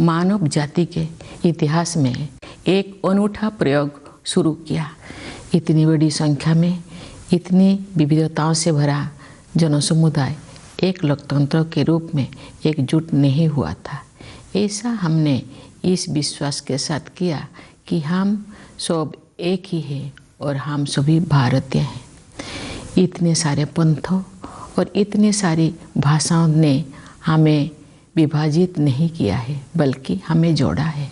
मानव जाति के इतिहास में एक अनूठा प्रयोग शुरू किया। इतनी बड़ी संख्या में इतनी विविधताओं से भरा जनसमुदाय एक लोकतंत्र के रूप में एकजुट नहीं हुआ था। ऐसा हमने इस विश्वास के साथ किया कि हम सब एक ही हैं और हम सभी भारतीय हैं। इतने सारे पंथों और इतनी सारी भाषाओं ने हमें विभाजित नहीं किया है, बल्कि हमें जोड़ा है।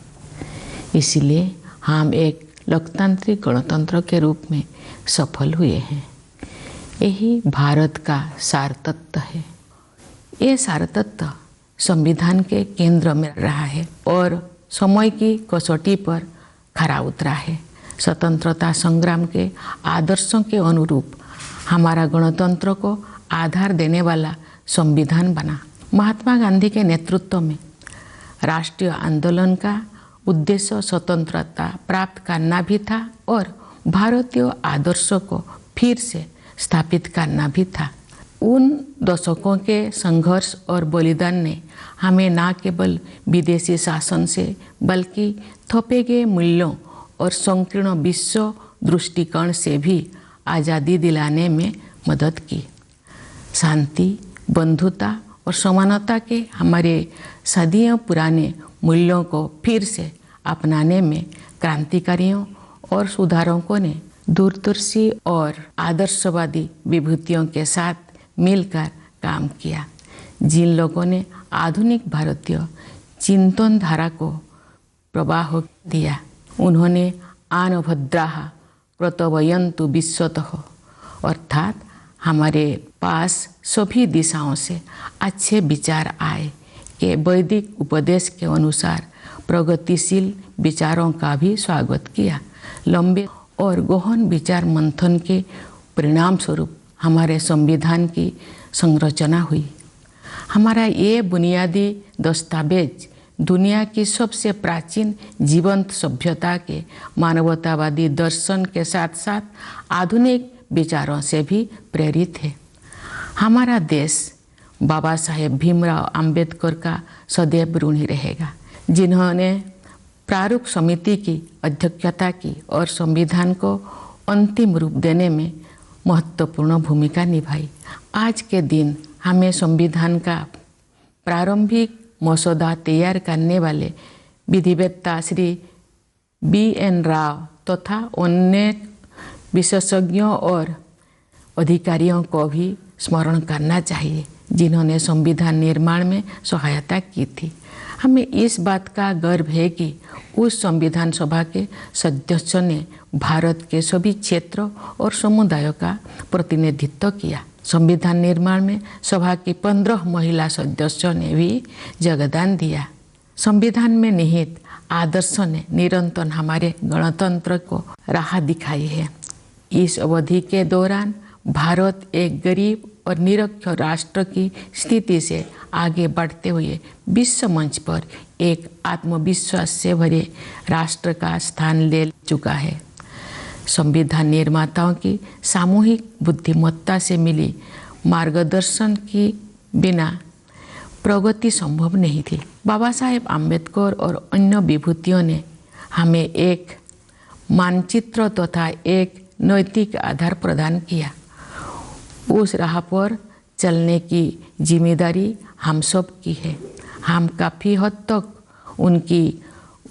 इसलिए हम एक लोकतांत्रिक गणतंत्र के रूप में सफल हुए हैं। यही भारत का सार तत्व है। ये सार तत्व संविधान के केंद्र में रहा है और समय की कसौटी पर खरा उतरा है। स्वतंत्रता संग्राम के आदर्शों के अनुरूप हमारा गणतंत्र को आधार देने वाला संविधान बना। महात्मा गांधी के नेतृत्व में राष्ट्रीय आंदोलन का उद्देश्य स्वतंत्रता प्राप्त करना भी था और भारतीय आदर्शों को फिर से स्थापित करना भी था। उन दशकों के संघर्ष और बलिदान ने हमें न केवल विदेशी शासन से बल्कि थोपे गए मूल्यों और संकीर्ण विश्व दृष्टिकोण से भी आज़ादी दिलाने में मदद की। शांति, बंधुता और समानता के हमारे सदियों पुराने मूल्यों को फिर से अपनाने में क्रांतिकारियों और सुधारकों ने दूरदर्शी और आदर्शवादी विभूतियों के साथ मिलकर काम किया। जिन लोगों ने आधुनिक भारतीय चिंतन धारा को प्रवाह दिया, उन्होंने आन भद्राः प्रतवयन्तु विश्वतः, अर्थात हमारे पास सभी दिशाओं से अच्छे विचार आए कि वैदिक उपदेश के अनुसार प्रगतिशील विचारों का भी स्वागत किया। लंबे और गहन विचार मंथन के परिणाम स्वरूप हमारे संविधान की संरचना हुई। हमारा ये बुनियादी दस्तावेज दुनिया की सबसे प्राचीन जीवंत सभ्यता के मानवतावादी दर्शन के साथ साथ आधुनिक विचारों से भी प्रेरित है। हमारा देश बाबा साहेब भीमराव अंबेडकर का सदैव ऋणी रहेगा, जिन्होंने प्रारूप समिति की अध्यक्षता की और संविधान को अंतिम रूप देने में महत्वपूर्ण भूमिका निभाई। आज के दिन हमें संविधान का प्रारंभिक मसौदा तैयार करने वाले विधिवेत्ता श्री B.N. राव तथा अन्य विशेषज्ञों और अधिकारियों को भी स्मरण करना चाहिए, जिन्होंने संविधान निर्माण में सहायता की थी। हमें इस बात का गर्व है कि उस संविधान सभा के सदस्यों ने भारत के सभी क्षेत्रों और समुदायों का प्रतिनिधित्व किया। संविधान निर्माण में सभा की 15 महिला सदस्यों ने भी योगदान दिया। संविधान में निहित आदर्शों ने निरंतर हमारे गणतंत्र को राह दिखाई है। इस अवधि के दौरान भारत एक गरीब और निरक्षर राष्ट्र की स्थिति से आगे बढ़ते हुए विश्व मंच पर एक आत्मविश्वास से भरे राष्ट्र का स्थान ले चुका है। संविधान निर्माताओं की सामूहिक बुद्धिमत्ता से मिली मार्गदर्शन की बिना प्रगति संभव नहीं थी। बाबा साहेब आम्बेडकर और अन्य विभूतियों ने हमें एक मानचित्र तथा एक नैतिक आधार प्रदान किया। उस राह पर चलने की जिम्मेदारी हम सब की है। हम काफ़ी हद तक उनकी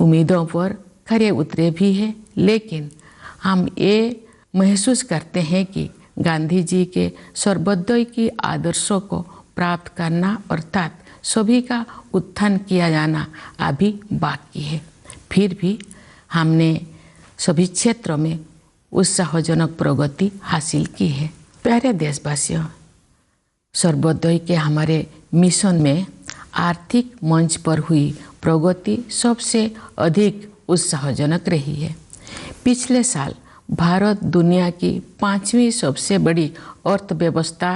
उम्मीदों पर खरे उतरे भी हैं, लेकिन हम ये महसूस करते हैं कि गांधी जी के सर्वोदय की आदर्शों को प्राप्त करना अर्थात सभी का उत्थान किया जाना अभी बाकी है। फिर भी हमने सभी क्षेत्रों में उत्साहजनक प्रगति हासिल की है। प्यारे देशवासियों, सर्वोदय के हमारे मिशन में आर्थिक मंच पर हुई प्रगति सबसे अधिक उत्साहजनक रही है। पिछले साल भारत दुनिया की 5वीं सबसे बड़ी अर्थव्यवस्था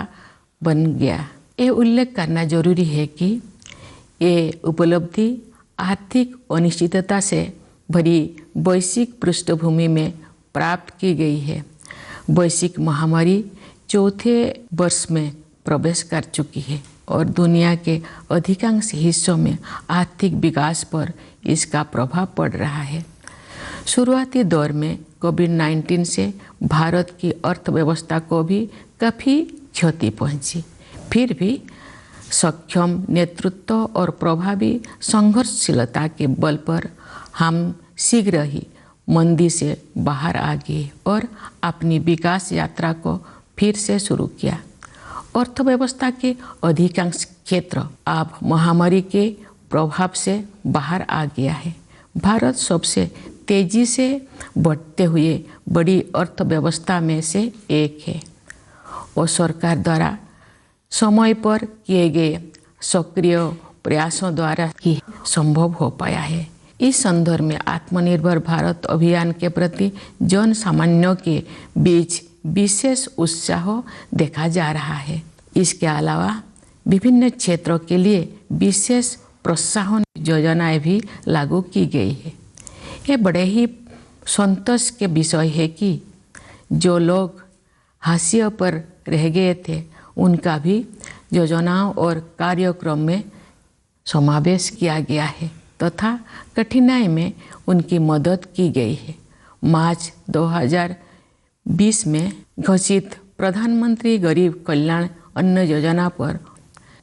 बन गया। ये उल्लेख करना जरूरी है कि ये उपलब्धि आर्थिक अनिश्चितता से भरी वैश्विक पृष्ठभूमि में प्राप्त की गई है। वैश्विक महामारी चौथे वर्ष में प्रवेश कर चुकी है। और दुनिया के अधिकांश हिस्सों में आर्थिक विकास पर इसका प्रभाव पड़ रहा है। शुरुआती दौर में कोविड-19 से भारत की अर्थव्यवस्था को भी काफ़ी क्षति पहुंची। फिर भी सक्षम नेतृत्व और प्रभावी संघर्षशीलता के बल पर हम शीघ्र ही मंदी से बाहर आ गए और अपनी विकास यात्रा को फिर से शुरू किया। अर्थव्यवस्था के अधिकांश क्षेत्र अब महामारी के प्रभाव से बाहर आ गया है। भारत सबसे तेजी से बढ़ते हुए बड़ी अर्थव्यवस्था में से एक है और सरकार द्वारा समय पर किए गए सक्रिय प्रयासों द्वारा ही संभव हो पाया है। इस संदर्भ में आत्मनिर्भर भारत अभियान के प्रति जन सामान्यों के बीच विशेष उत्साह देखा जा रहा है। इसके अलावा विभिन्न क्षेत्रों के लिए विशेष प्रोत्साहन योजनाएं भी लागू की गई है। ये बड़े ही संतोष के विषय है कि जो लोग हाशिए पर रह गए थे उनका भी योजनाओं और कार्यक्रम में समावेश किया गया है तथा कठिनाई में उनकी मदद की गई है। मार्च 2020 में घोषित प्रधानमंत्री गरीब कल्याण अन्न योजना पर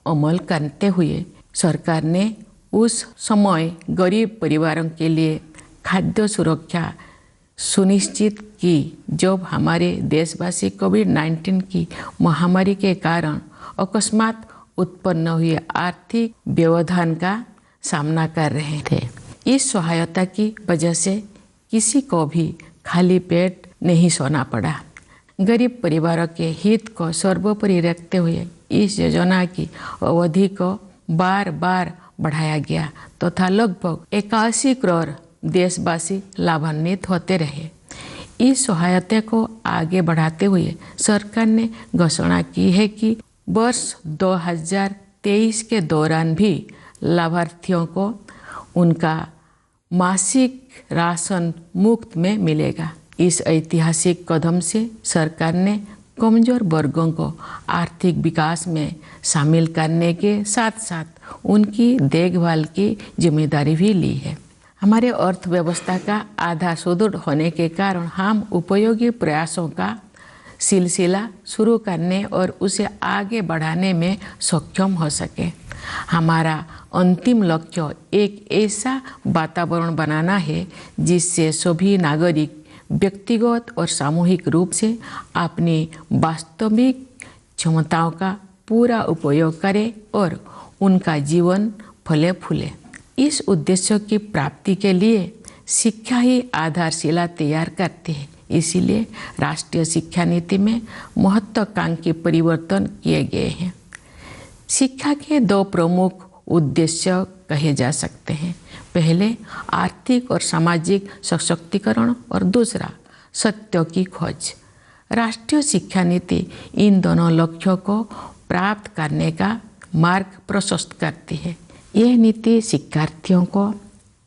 अमल करते हुए सरकार ने उस समय गरीब परिवारों के लिए खाद्य सुरक्षा सुनिश्चित की जब हमारे देशवासी कोविड-19 की महामारी के कारण अकस्मात उत्पन्न हुए आर्थिक व्यवधान का सामना कर रहे थे। इस सहायता की वजह से किसी को भी खाली पेट नहीं सोना पड़ा। गरीब परिवारों के हित को सर्वोपरि रखते हुए इस योजना की अवधि को बार बार बढ़ाया गया तथा लगभग 81 करोड़ देशवासी लाभान्वित होते रहे। इस सहायता को आगे बढ़ाते हुए सरकार ने घोषणा की है कि वर्ष 2023 के दौरान भी लाभार्थियों को उनका मासिक राशन मुफ्त में मिलेगा। इस ऐतिहासिक कदम से सरकार ने कमजोर वर्गों को आर्थिक विकास में शामिल करने के साथ साथ उनकी देखभाल की जिम्मेदारी भी ली है। हमारे अर्थव्यवस्था का आधार सुदृढ़ होने के कारण हम उपयोगी प्रयासों का सिलसिला शुरू करने और उसे आगे बढ़ाने में सक्षम हो सके। हमारा अंतिम लक्ष्य एक ऐसा वातावरण बनाना है जिससे सभी नागरिक व्यक्तिगत और सामूहिक रूप से अपनी वास्तविक क्षमताओं का पूरा उपयोग करें और उनका जीवन फले फूले। इस उद्देश्य की प्राप्ति के लिए शिक्षा ही आधारशिला तैयार करती है। इसीलिए राष्ट्रीय शिक्षा नीति में महत्वाकांक्षी परिवर्तन किए गए हैं। शिक्षा के दो प्रमुख उद्देश्य कहे जा सकते हैं। पहले आर्थिक और सामाजिक सशक्तिकरण और दूसरा सत्य की खोज। राष्ट्रीय शिक्षा नीति इन दोनों लक्ष्यों को प्राप्त करने का मार्ग प्रशस्त करती है। यह नीति शिक्षार्थियों को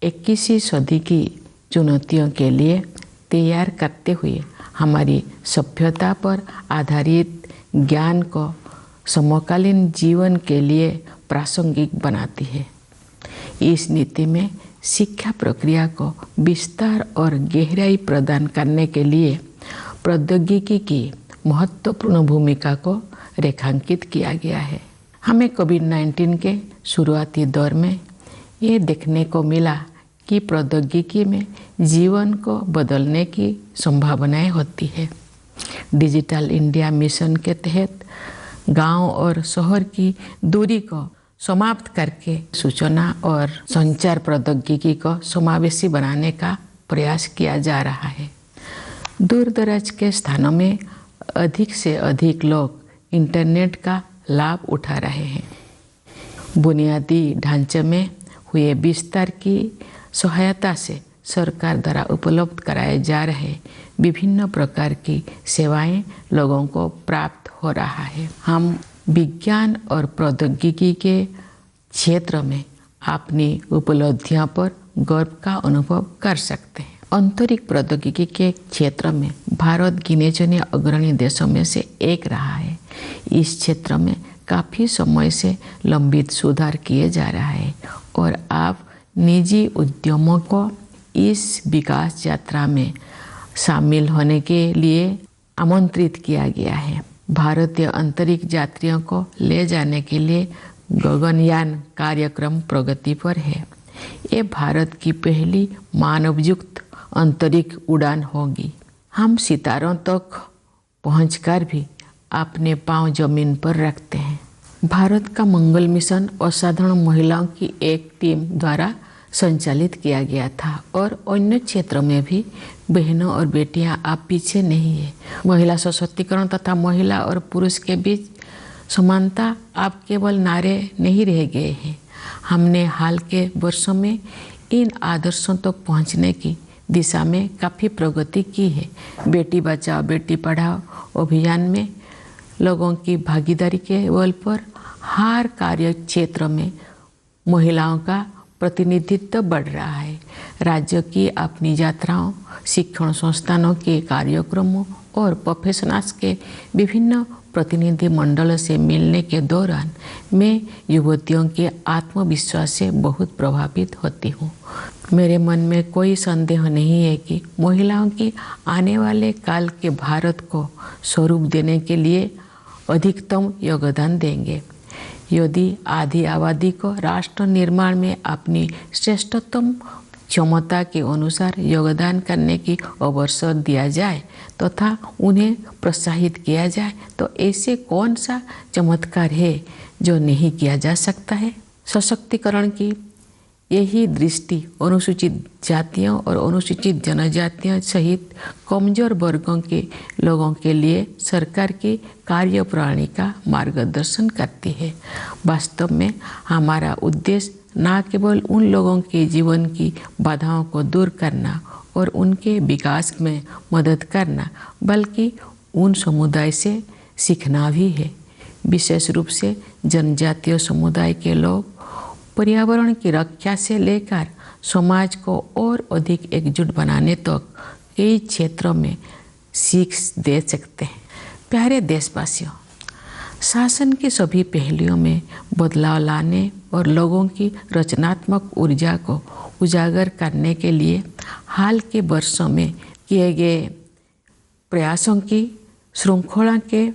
21वीं सदी की चुनौतियों के लिए तैयार करते हुए हमारी सभ्यता पर आधारित ज्ञान को समकालीन जीवन के लिए प्रासंगिक बनाती है। इस नीति में शिक्षा प्रक्रिया को विस्तार और गहराई प्रदान करने के लिए प्रौद्योगिकी की महत्वपूर्ण भूमिका को रेखांकित किया गया है। हमें कोविड-19 के शुरुआती दौर में ये देखने को मिला कि प्रौद्योगिकी में जीवन को बदलने की संभावनाएं होती है। डिजिटल इंडिया मिशन के तहत गांव और शहर की दूरी को समाप्त करके सूचना और संचार प्रौद्योगिकी को समावेशी बनाने का प्रयास किया जा रहा है। दूर दराज के स्थानों में अधिक से अधिक लोग इंटरनेट का लाभ उठा रहे हैं। बुनियादी ढांचे में हुए विस्तार की सहायता से सरकार द्वारा उपलब्ध कराए जा रहे विभिन्न प्रकार की सेवाएं लोगों को प्राप्त हो रहा है। हम विज्ञान और प्रौद्योगिकी के क्षेत्र में अपनी उपलब्धियों पर गर्व का अनुभव कर सकते हैं। अंतरिक्ष प्रौद्योगिकी के क्षेत्र में भारत गिने चुने अग्रणी देशों में से एक रहा है। इस क्षेत्र में काफ़ी समय से लंबित सुधार किए जा रहा है और अब निजी उद्यमों को इस विकास यात्रा में शामिल होने के लिए आमंत्रित किया गया है। भारतीय अंतरिक्ष यात्रियों को ले जाने के लिए गगनयान कार्यक्रम प्रगति पर है। ये भारत की पहली मानवयुक्त अंतरिक्ष उड़ान होगी। हम सितारों तक पहुंचकर भी अपने पांव जमीन पर रखते हैं। भारत का मंगल मिशन असाधारण महिलाओं की एक टीम द्वारा संचालित किया गया था और अन्य क्षेत्रों में भी बहनों और बेटियां आप पीछे नहीं है। महिला सशक्तिकरण तथा महिला और पुरुष के बीच समानता अब केवल नारे नहीं रह गए हैं। हमने हाल के वर्षों में इन आदर्शों तक पहुंचने की दिशा में काफ़ी प्रगति की है। बेटी बचाओ बेटी पढ़ाओ अभियान में लोगों की भागीदारी के बल पर हर कार्य क्षेत्र में महिलाओं का प्रतिनिधित्व बढ़ रहा है। राज्य की अपनी यात्राओं, शिक्षण संस्थानों के कार्यक्रमों और प्रोफेशनल्स के विभिन्न प्रतिनिधि मंडल से मिलने के दौरान मैं युवतियों के आत्मविश्वास से बहुत प्रभावित होती हूँ। मेरे मन में कोई संदेह नहीं है कि महिलाओं की आने वाले काल के भारत को स्वरूप देने के लिए अधिकतम योगदान देंगे। यदि आधी आबादी को राष्ट्र निर्माण में अपनी श्रेष्ठतम क्षमता के अनुसार योगदान करने की अवसर दिया जाए तथा उन्हें प्रोत्साहित किया जाए तो ऐसे कौन सा चमत्कार है जो नहीं किया जा सकता है। सशक्तिकरण की यही दृष्टि अनुसूचित जातियों और अनुसूचित जनजातियों सहित कमजोर वर्गों के लोगों के लिए सरकार की कार्यप्रणाली का मार्गदर्शन करती है। वास्तव में हमारा उद्देश्य न केवल उन लोगों के जीवन की बाधाओं को दूर करना और उनके विकास में मदद करना बल्कि उन समुदाय से सीखना भी है। विशेष रूप से जनजातीय समुदाय के लोग पर्यावरण की रक्षा से लेकर समाज को और अधिक एकजुट बनाने तक कई क्षेत्रों में सीख दे सकते हैं। प्यारे देशवासियों, शासन के सभी पहलुओं में बदलाव लाने और लोगों की रचनात्मक ऊर्जा को उजागर करने के लिए हाल के वर्षों में किए गए प्रयासों की श्रृंखला के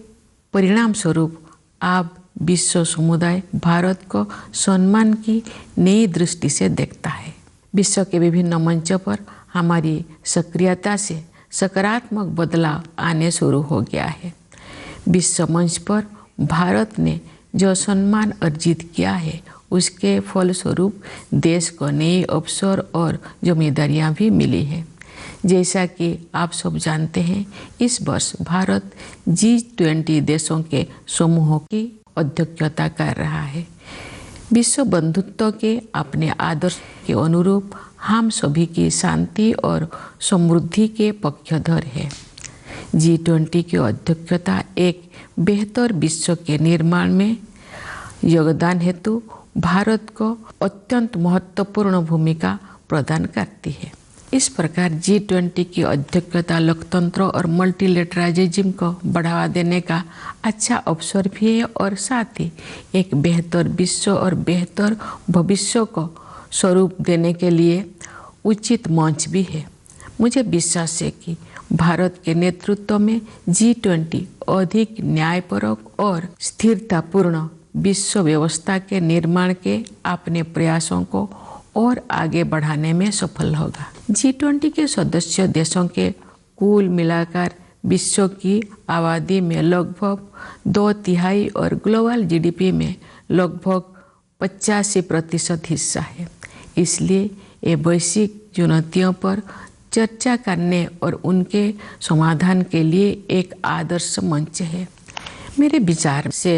परिणाम स्वरूप अब विश्व समुदाय भारत को सम्मान की नई दृष्टि से देखता है। विश्व के विभिन्न मंचों पर हमारी सक्रियता से सकारात्मक बदलाव आने शुरू हो गया है। विश्व मंच पर भारत ने जो सम्मान अर्जित किया है उसके फलस्वरूप देश को नए अवसर और जिम्मेदारियां भी मिली है। जैसा कि आप सब जानते हैं, इस वर्ष भारत G20 देशों के समूह की अध्यक्षता कर रहा है। विश्व बंधुत्व के अपने आदर्श के अनुरूप हम सभी की शांति और समृद्धि के पक्षधर है। G20 की अध्यक्षता एक बेहतर विश्व के निर्माण में योगदान हेतु भारत को अत्यंत महत्वपूर्ण भूमिका प्रदान करती है। इस प्रकार G20 की अध्यक्षता लोकतंत्र और मल्टीलेटरलिज्म को बढ़ावा देने का अच्छा अवसर भी है और साथ ही एक बेहतर विश्व और बेहतर भविष्य को स्वरूप देने के लिए उचित मंच भी है। मुझे विश्वास है कि भारत के नेतृत्व में G20 अधिक न्यायपरक और स्थिरतापूर्ण विश्व व्यवस्था के निर्माण के अपने प्रयासों को और आगे बढ़ाने में सफल होगा। G20 के सदस्य देशों के कुल मिलाकर विश्व की आबादी में लगभग 2/3 और ग्लोबल GDP में लगभग 85% हिस्सा है। इसलिए ये वैश्विक चुनौतियों पर चर्चा करने और उनके समाधान के लिए एक आदर्श मंच है। मेरे विचार से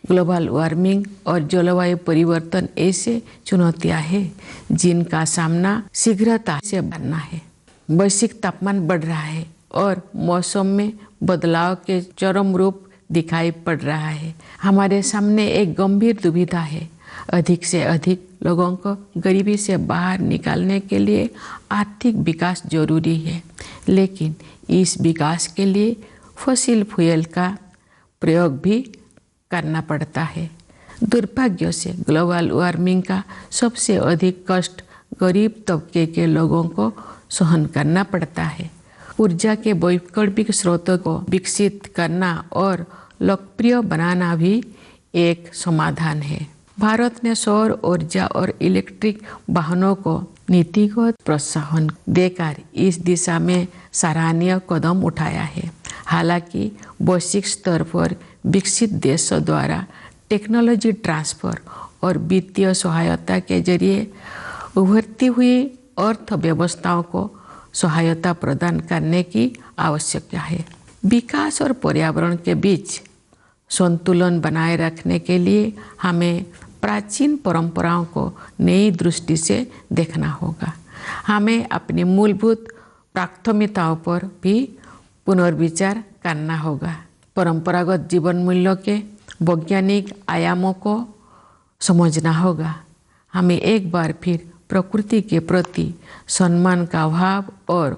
ग्लोबल वार्मिंग और जलवायु परिवर्तन ऐसे चुनौतियां हैं जिनका सामना शीघ्रता से करना है। वैश्विक तापमान बढ़ रहा है और मौसम में बदलाव के चरम रूप दिखाई पड़ रहा है। हमारे सामने एक गंभीर दुविधा है। अधिक से अधिक लोगों को गरीबी से बाहर निकालने के लिए आर्थिक विकास जरूरी है, लेकिन इस विकास के लिए फॉसिल फ्यूल का प्रयोग भी करना पड़ता है। दुर्भाग्य से ग्लोबल वार्मिंग का सबसे अधिक कष्ट गरीब तबके के लोगों को सहन करना पड़ता है। ऊर्जा के वैकल्पिक स्रोतों को विकसित करना और लोकप्रिय बनाना भी एक समाधान है। भारत ने सौर ऊर्जा और इलेक्ट्रिक वाहनों को नीतिगत प्रोत्साहन देकर इस दिशा में सराहनीय कदम उठाया है। हालांकि वैश्विक स्तर पर विकसित देशों द्वारा टेक्नोलॉजी ट्रांसफर और वित्तीय सहायता के जरिए उभरती हुई अर्थव्यवस्थाओं को सहायता प्रदान करने की आवश्यकता है। विकास और पर्यावरण के बीच संतुलन बनाए रखने के लिए हमें प्राचीन परंपराओं को नई दृष्टि से देखना होगा। हमें अपनी मूलभूत प्राथमिकताओं पर भी पुनर्विचार करना होगा। परंपरागत जीवन मूल्यों के वैज्ञानिक आयामों को समझना होगा। हमें एक बार फिर प्रकृति के प्रति सम्मान का भाव और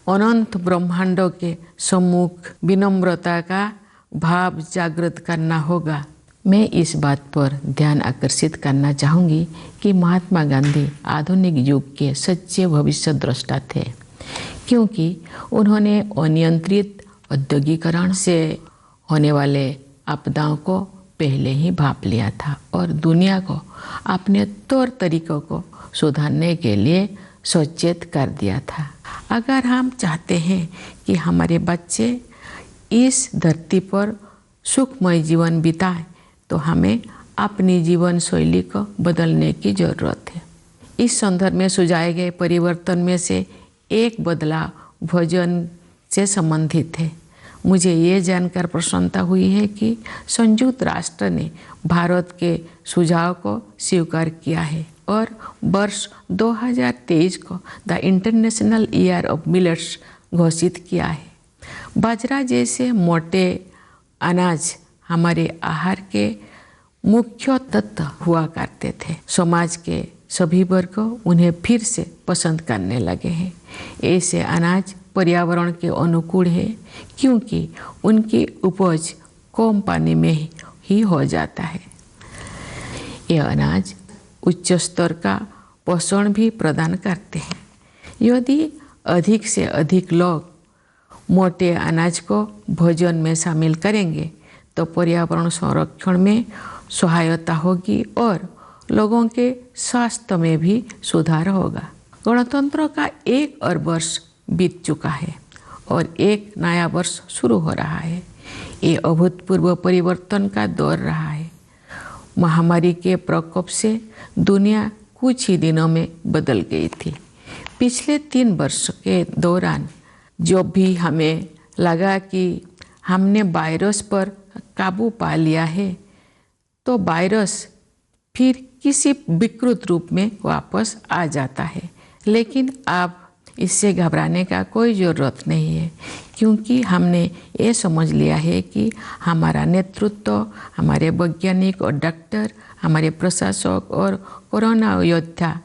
अनंत ब्रह्मांडों के सम्मुख विनम्रता का भाव जागृत करना होगा। मैं इस बात पर ध्यान आकर्षित करना चाहूँगी कि महात्मा गांधी आधुनिक युग के सच्चे भविष्य द्रष्टा थे, क्योंकि उन्होंने अनियंत्रित औद्योगिकरण से होने वाले आपदाओं को पहले ही भांप लिया था और दुनिया को अपने तौर तरीकों को सुधारने के लिए सचेत कर दिया था। अगर हम चाहते हैं कि हमारे बच्चे इस धरती पर सुखमय जीवन बिताएं, तो हमें अपनी जीवन शैली को बदलने की ज़रूरत है। इस संदर्भ में सुझाए गए परिवर्तन में से एक बदलाव भोजन से संबंधित है। मुझे ये जानकर प्रसन्नता हुई है कि संयुक्त राष्ट्र ने भारत के सुझाव को स्वीकार किया है और वर्ष 2023 को the international year of millets घोषित किया है। बाजरा जैसे मोटे अनाज हमारे आहार के मुख्य तत्व हुआ करते थे। समाज के सभी वर्ग उन्हें फिर से पसंद करने लगे हैं। ऐसे अनाज पर्यावरण के अनुकूल है, क्योंकि उनकी उपज कम पानी में ही हो जाता है। ये अनाज उच्च स्तर का पोषण भी प्रदान करते हैं। यदि अधिक से अधिक लोग मोटे अनाज को भोजन में शामिल करेंगे तो पर्यावरण संरक्षण में सहायता होगी और लोगों के स्वास्थ्य में भी सुधार होगा। गणतंत्र का 1 और वर्ष बीत चुका है और एक नया वर्ष शुरू हो रहा है। ये अभूतपूर्व परिवर्तन का दौर रहा है। महामारी के प्रकोप से दुनिया कुछ ही दिनों में बदल गई थी। पिछले 3 वर्ष के दौरान जो भी हमें लगा कि हमने वायरस पर काबू पा लिया है, तो वायरस फिर किसी विकृत रूप में वापस आ जाता है। लेकिन अब इससे घबराने का कोई ज़रूरत नहीं है, क्योंकि हमने ये समझ लिया है कि हमारा नेतृत्व, हमारे वैज्ञानिक और डॉक्टर, हमारे प्रशासक और कोरोना योद्धा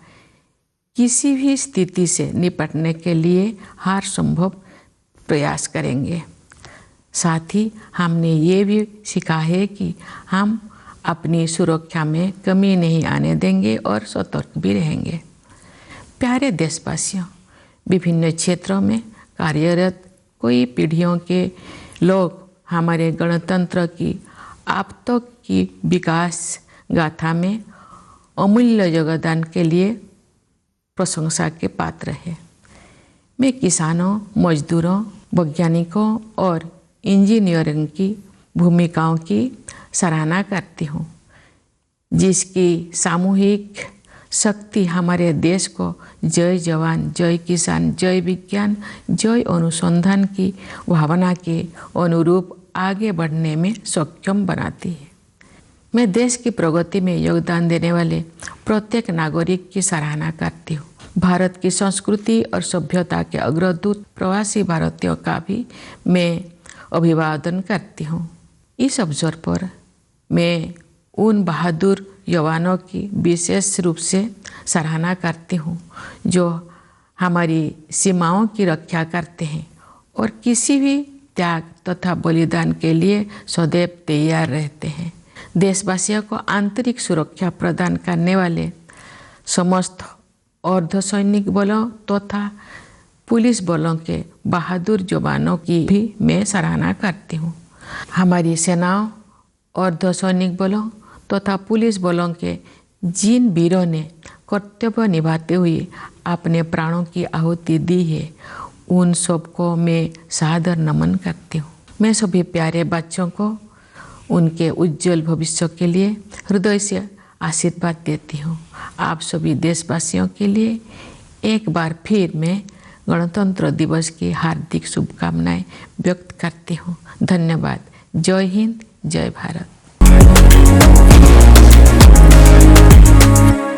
किसी भी स्थिति से निपटने के लिए हर संभव प्रयास करेंगे। साथ ही हमने ये भी सीखा है कि हम अपनी सुरक्षा में कमी नहीं आने देंगे और सतर्क भी रहेंगे। प्यारे देशवासियों, विभिन्न क्षेत्रों में कार्यरत कई पीढ़ियों के लोग हमारे गणतंत्र की अब तक की विकास गाथा में अमूल्य योगदान के लिए प्रशंसा के पात्र है। मैं किसानों, मजदूरों, वैज्ञानिकों और इंजीनियरों की भूमिकाओं की सराहना करती हूँ, जिसकी सामूहिक शक्ति हमारे देश को जय जवान, जय किसान, जय विज्ञान, जय अनुसंधान की भावना के अनुरूप आगे बढ़ने में सक्षम बनाती है। मैं देश की प्रगति में योगदान देने वाले प्रत्येक नागरिक की सराहना करती हूँ। भारत की संस्कृति और सभ्यता के अग्रदूत प्रवासी भारतीयों का भी मैं अभिवादन करती हूँ। इस अवसर पर मैं उन बहादुर जवानों की विशेष रूप से सराहना करती हूँ जो हमारी सीमाओं की रक्षा करते हैं और किसी भी त्याग तथा बलिदान के लिए सदैव तैयार रहते हैं। देशवासियों को आंतरिक सुरक्षा प्रदान करने वाले समस्त अर्धसैनिक बलों तथा पुलिस बलों के बहादुर जवानों की भी मैं सराहना करती हूँ। हमारी सेनाओं, अर्धसैनिक बलों तथा पुलिस बलों के जिन वीरों ने कर्तव्य निभाते हुए अपने प्राणों की आहुति दी है, उन सबको मैं सादर नमन करती हूँ। मैं सभी प्यारे बच्चों को उनके उज्जवल भविष्य के लिए हृदय से आशीर्वाद देती हूँ। आप सभी देशवासियों के लिए एक बार फिर मैं गणतंत्र दिवस की हार्दिक शुभकामनाएं व्यक्त करती हूँ। धन्यवाद। जय हिंद, जय भारत।